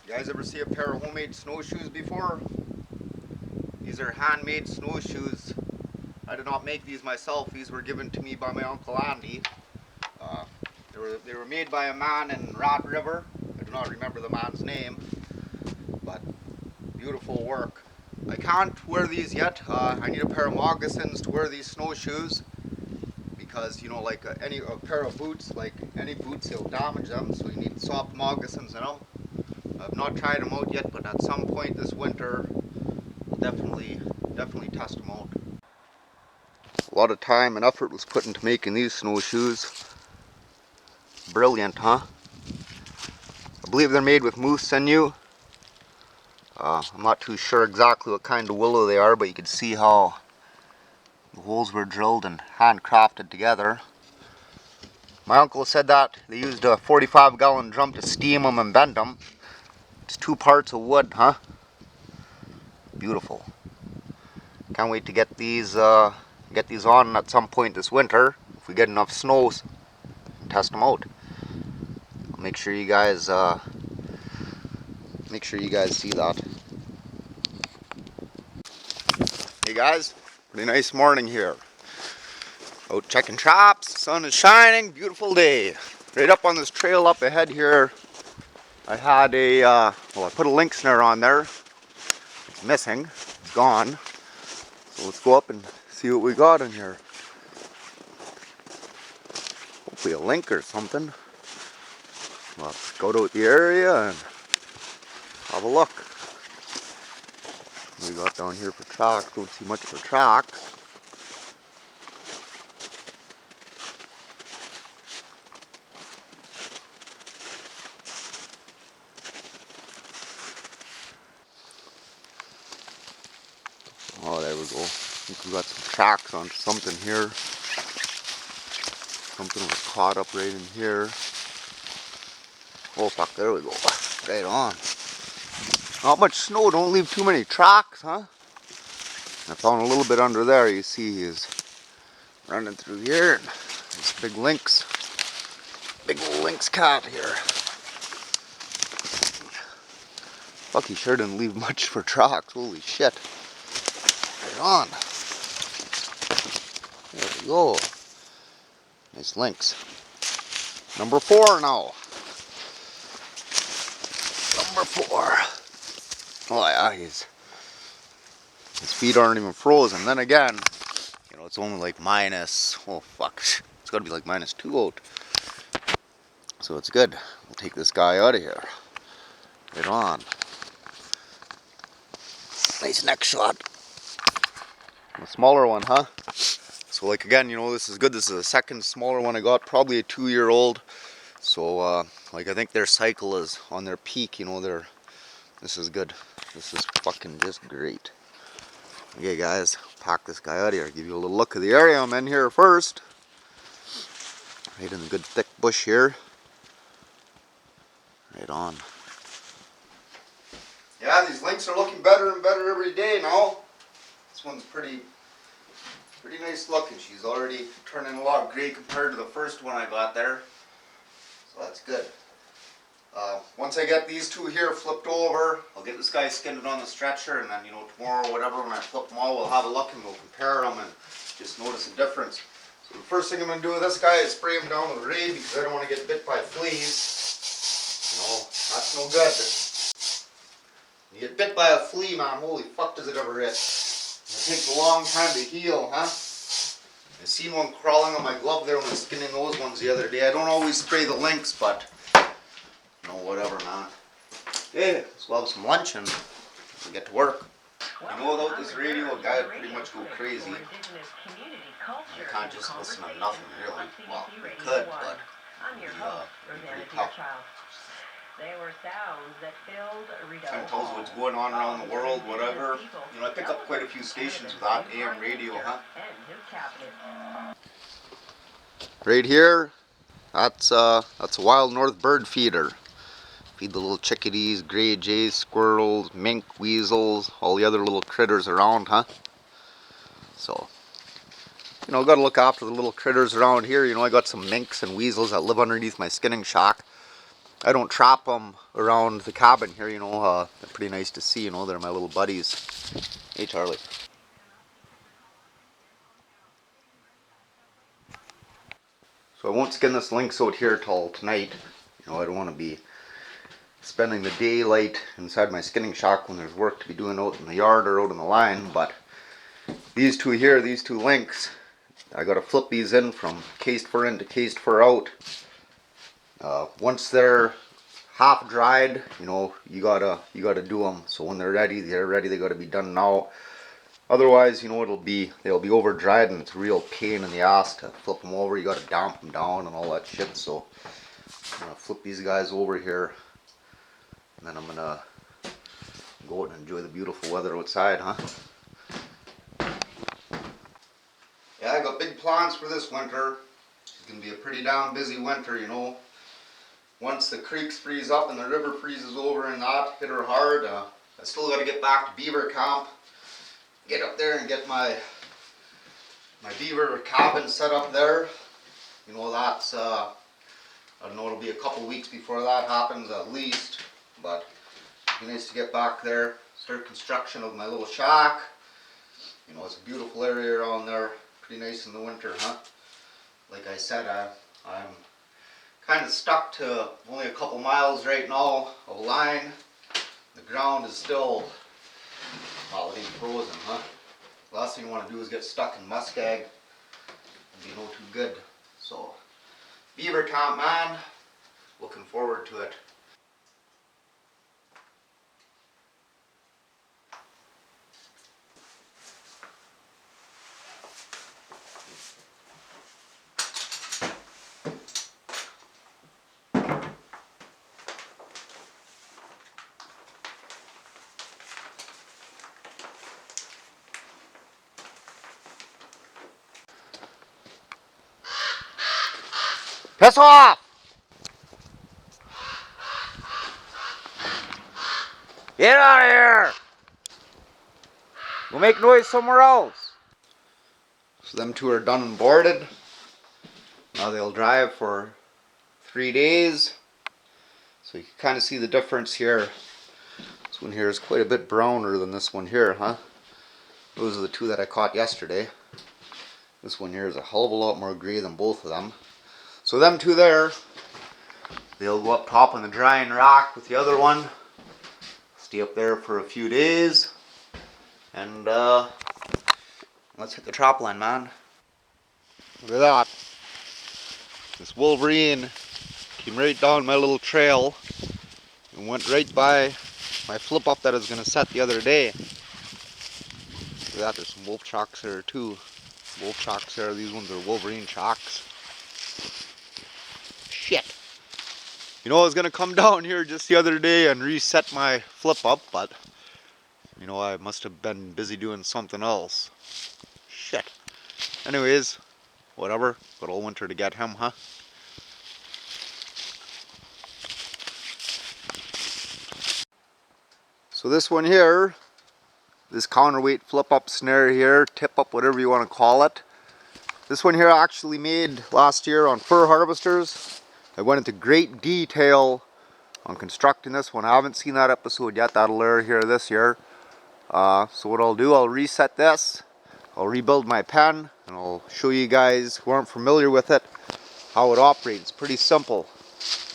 You guys ever see a pair of homemade snowshoes before? These are handmade snowshoes. I did not make these myself. These were given to me by my Uncle Andy. They were made by a man in Rat River. I do not remember the man's name, but beautiful work. I can't wear these yet. I need a pair of moccasins to wear these snowshoes because, you know, like a pair of boots, like any boots, they'll damage them. So you need soft moccasins in them. I've not tried them out yet, but at some point this winter, I'll definitely test them out. A lot of time and effort was put into making these snowshoes. Brilliant, huh? I believe they're made with moose sinew. I'm not too sure exactly what kind of willow they are, but you can see how the holes were drilled and handcrafted together. My uncle said that they used a 45-gallon drum to steam them and bend them. It's 2 parts of wood, huh? Beautiful. Can't wait to get these on at some point this winter. If we get enough snows, test them out. I'll make sure you guys see that. Hey guys, pretty nice morning here. Out checking traps, sun is shining, beautiful day. Right up on this trail up ahead here, I had I put a lynx snare on there. It's missing, it's gone. So let's go up and see what we got in here. Hopefully a link or something. Let's scout out the area and have a look. We got down here for tracks, don't see much for tracks. Oh, there we go. I think we got some tracks on something here. Something was caught up right in here. Oh fuck, there we go. Right on. Not much snow, don't leave too many tracks, huh? I found a little bit under there. You see he's running through here. And this big lynx. Big old lynx cat here. Fuck, he sure didn't leave much for tracks. Holy shit. Right on. There we go. Nice lynx. Number 4 now. Number 4. Oh yeah, his feet aren't even frozen. Then again, you know, it's only like minus, oh fuck, it's gotta be like -2 out. So it's good. We'll take this guy out of here. Right on. Nice neck shot. A smaller one, huh? So like again, you know, this is good. This is the second smaller one I got, probably a 2-year-old. So like I think their cycle is on their peak, you know, this is good. This is fucking just great. Okay guys, pack this guy out of here. Give you a little look of the area I'm in here first. Right in the good thick bush here. Right on. Yeah, these lynx are looking better and better every day now. This one's pretty nice looking. She's already turning a lot of gray compared to the first one I got there. So that's good. Once I get these 2 here flipped over, I'll get this guy skinned on the stretcher, and then, you know, tomorrow or whatever, when I flip them all, we'll have a look and we'll compare them and just notice the difference. So the first thing I'm going to do with this guy is spray him down with Ray because I don't want to get bit by fleas. You know, that's no good. You get bit by a flea, man, holy fuck does it ever hit. It takes a long time to heal, huh? I seen one crawling on my glove there when I was skinning those ones the other day. I don't always spray the lynx, but no, whatever, man. Okay, let's have some lunch and we'll get to work. You know, without this radio, a guy would pretty much go crazy. You can't just listen to nothing, really. Well, you could, but it'd be pretty tough. Kind of tells you what's going on around the world, whatever. You know, I pick up quite a few stations with that AM radio, huh? Right here, that's a wild north bird feeder. Feed the little chickadees, gray jays, squirrels, mink, weasels, all the other little critters around, huh? So, you know, gotta look after the little critters around here. You know, I got some minks and weasels that live underneath my skinning shack. I don't trap them around the cabin here, you know. They're pretty nice to see, you know. They're my little buddies. Hey, Charlie. So I won't skin this lynx out here till tonight. You know, I don't want to be spending the daylight inside my skinning shack when there's work to be doing out in the yard or out in the line. But these two here, these two lynx, I got to flip these in from cased fur in to cased fur out. Once they're half dried, you know, you gotta do them. So when they're ready. They gotta be done now. Otherwise, you know, they'll be over dried, and it's a real pain in the ass to flip them over. You gotta damp them down and all that shit. So I'm gonna flip these guys over here, and then I'm gonna go out and enjoy the beautiful weather outside, huh? Yeah, I got big plans for this winter. It's gonna be a pretty damn busy winter, you know. Once the creeks freeze up and the river freezes over and that hit her hard, I still got to get back to beaver camp, get up there and get my beaver cabin set up there. You know, that's I don't know, it'll be a couple weeks before that happens at least, but it'd be nice to get back there, start construction of my little shack. You know, it's a beautiful area around there, pretty nice in the winter, huh? Like I said, I'm kind of stuck to only a couple miles right now of line. The ground is still, well, it ain't frozen, huh? The last thing you want to do is get stuck in muskeg. It'd be no too good. So, beaver camp, man. Looking forward to it. Piss off! Get out of here! Go make noise somewhere else. So them two are done and boarded. Now they'll drive for 3 days. So you can kind of see the difference here. This one here is quite a bit browner than this one here, huh? Those are the two that I caught yesterday. This one here is a hell of a lot more gray than both of them. So them two there, they'll go up top on the drying rack with the other one. Stay up there for a few days. And let's hit the trapline, man. Look at that. This Wolverine came right down my little trail and went right by my flip up that I was going to set the other day. Look at that, there's some wolf chocks there too. Wolf chocks there, these ones are Wolverine chocks. Shit. You know, I was going to come down here just the other day and reset my flip up, but you know, I must have been busy doing something else. Shit. Anyways, whatever. Got all winter to get him, huh? So this one here, this counterweight flip up snare here, tip up, whatever you want to call it. This one here I actually made last year on fur harvesters. I went into great detail on constructing this one. I haven't seen that episode yet. That'll air here this year. So what I'll do, I'll reset this, I'll rebuild my pen, and I'll show you guys who aren't familiar with it how it operates. Pretty simple.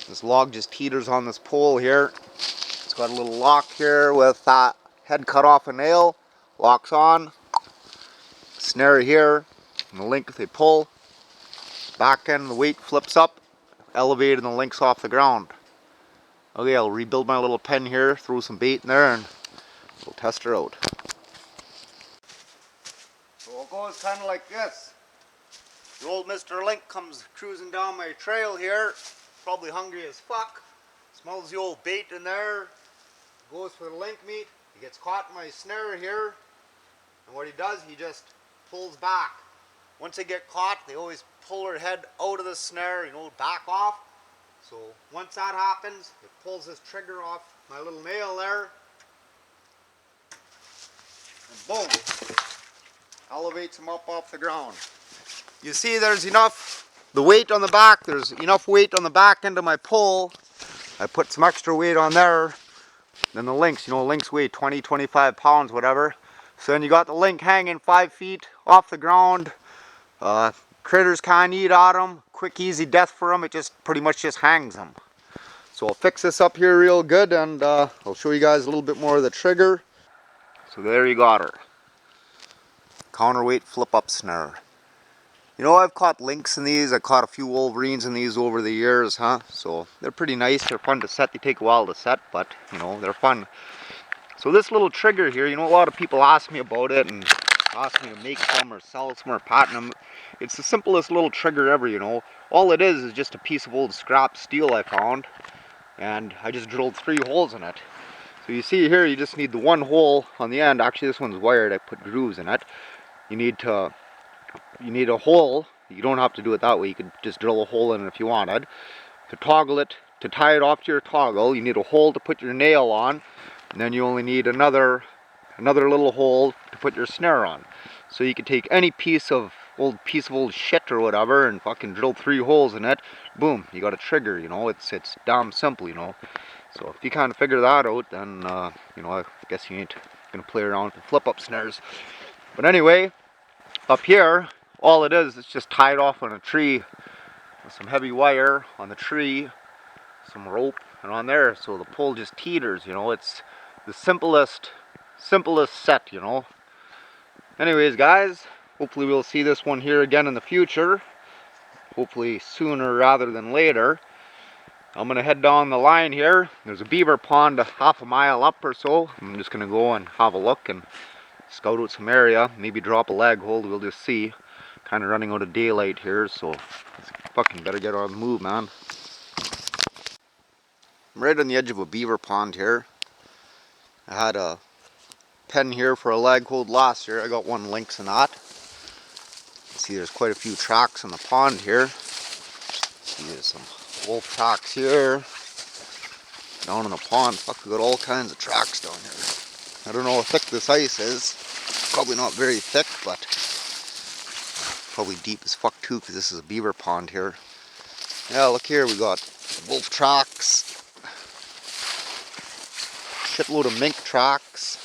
This log just teeters on this pole here. It's got a little lock here with that head cut off a nail. Locks on. Snare here. And the link they pull. Back end the weight flips up. Elevating the links off the ground. Okay, I'll rebuild my little pen here. Throw some bait in there and we'll test her out. So it goes kind of like this. The old Mr. Link comes cruising down my trail here. Probably hungry as fuck. Smells the old bait in there. Goes for the link meat. He gets caught in my snare here. And what he does, he just pulls back. Once they get caught, they always pull their head out of the snare, you know, back off. So once that happens, it pulls this trigger off my little nail there. And boom. Elevates him up off the ground. You see there's enough, the weight on the back, there's enough weight on the back end of my pole I put some extra weight on there than the lynx. You know, lynx weigh 20, 25 pounds, whatever. So then you got the lynx hanging 5 feet off the ground. Critters can't eat at them. Quick, easy death for them. It just pretty much just hangs them. So I'll fix this up here real good, and I'll show you guys a little bit more of the trigger. So there you got her. Counterweight flip-up snare. You know, I've caught lynx in these. I caught a few wolverines in these over the years, huh? So they're pretty nice. They're fun to set. They take a while to set, but you know, they're fun. So this little trigger here, you know, a lot of people ask me about it and ask me to make some or sell some or patent them. It's the simplest little trigger ever, you know. All it is just a piece of old scrap steel I found, and I just drilled 3 holes in it. So you see here, you just need the 1 hole on the end. Actually, this one's wired. I put grooves in it. You need a hole. You don't have to do it that way. You could just drill a hole in it if you wanted. To toggle it, to tie it off to your toggle, you need a hole to put your nail on, and then you only need another little hole to put your snare on. So you could take any piece of old shit or whatever and fucking drill 3 holes in it. Boom, you got a trigger. You know, it's damn simple. You know. So if you kind of figure that out, then you know, I guess you ain't gonna play around with the flip-up snares. But anyway, up here, all it is, it's just tied off on a tree with some heavy wire on the tree, some rope, and on there. So the pole just teeters. You know, it's the simplest set. You know. Anyways, guys, hopefully we'll see this one here again in the future. Hopefully sooner rather than later. I'm going to head down the line here. There's a beaver pond half a mile up or so. I'm just going to go and have a look and scout out some area. Maybe drop a lag hold. We'll just see. Kind of running out of daylight here, so let's fucking better get on the move, man. I'm right on the edge of a beaver pond here. I had a pen here for a lag hold last year. I got 1 lynx in that. See, there's quite a few tracks in the pond here. See, there's some wolf tracks here. Down in the pond, fuck, we got all kinds of tracks down here. I don't know how thick this ice is. Probably not very thick, but probably deep as fuck too, because this is a beaver pond here. Yeah, look here, we got wolf tracks. Shitload of mink tracks.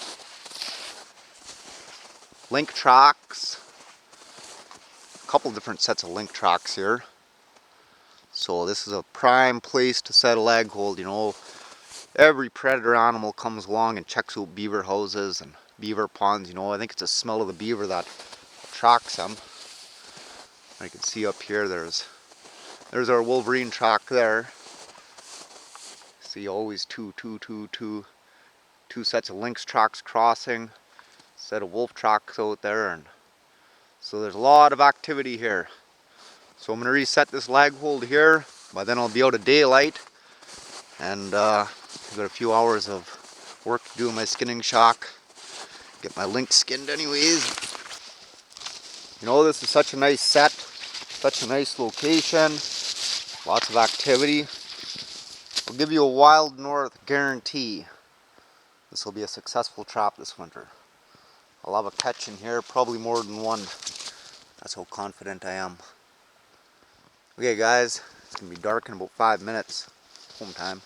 Lynx tracks. A couple different sets of lynx tracks here. So this is a prime place to set a lag hold. You know, every predator animal comes along and checks out beaver houses and beaver ponds. You know, I think it's the smell of the beaver that attracts them. I can see up here, there's our wolverine track there. See, always two sets of lynx tracks crossing, set of wolf tracks out there, and so there's a lot of activity here. So I'm going to reset this lag hold here. By then I'll be out of daylight, and I've got a few hours of work to do in my skinning shack. Get my lynx skinned anyways. You know, this is such a nice set, such a nice location, lots of activity. I'll give you a wild north guarantee. This will be a successful trap this winter. I'll have a catch in here, probably more than 1. That's how confident I am. Okay guys, it's going to be dark in about 5 minutes. Home time.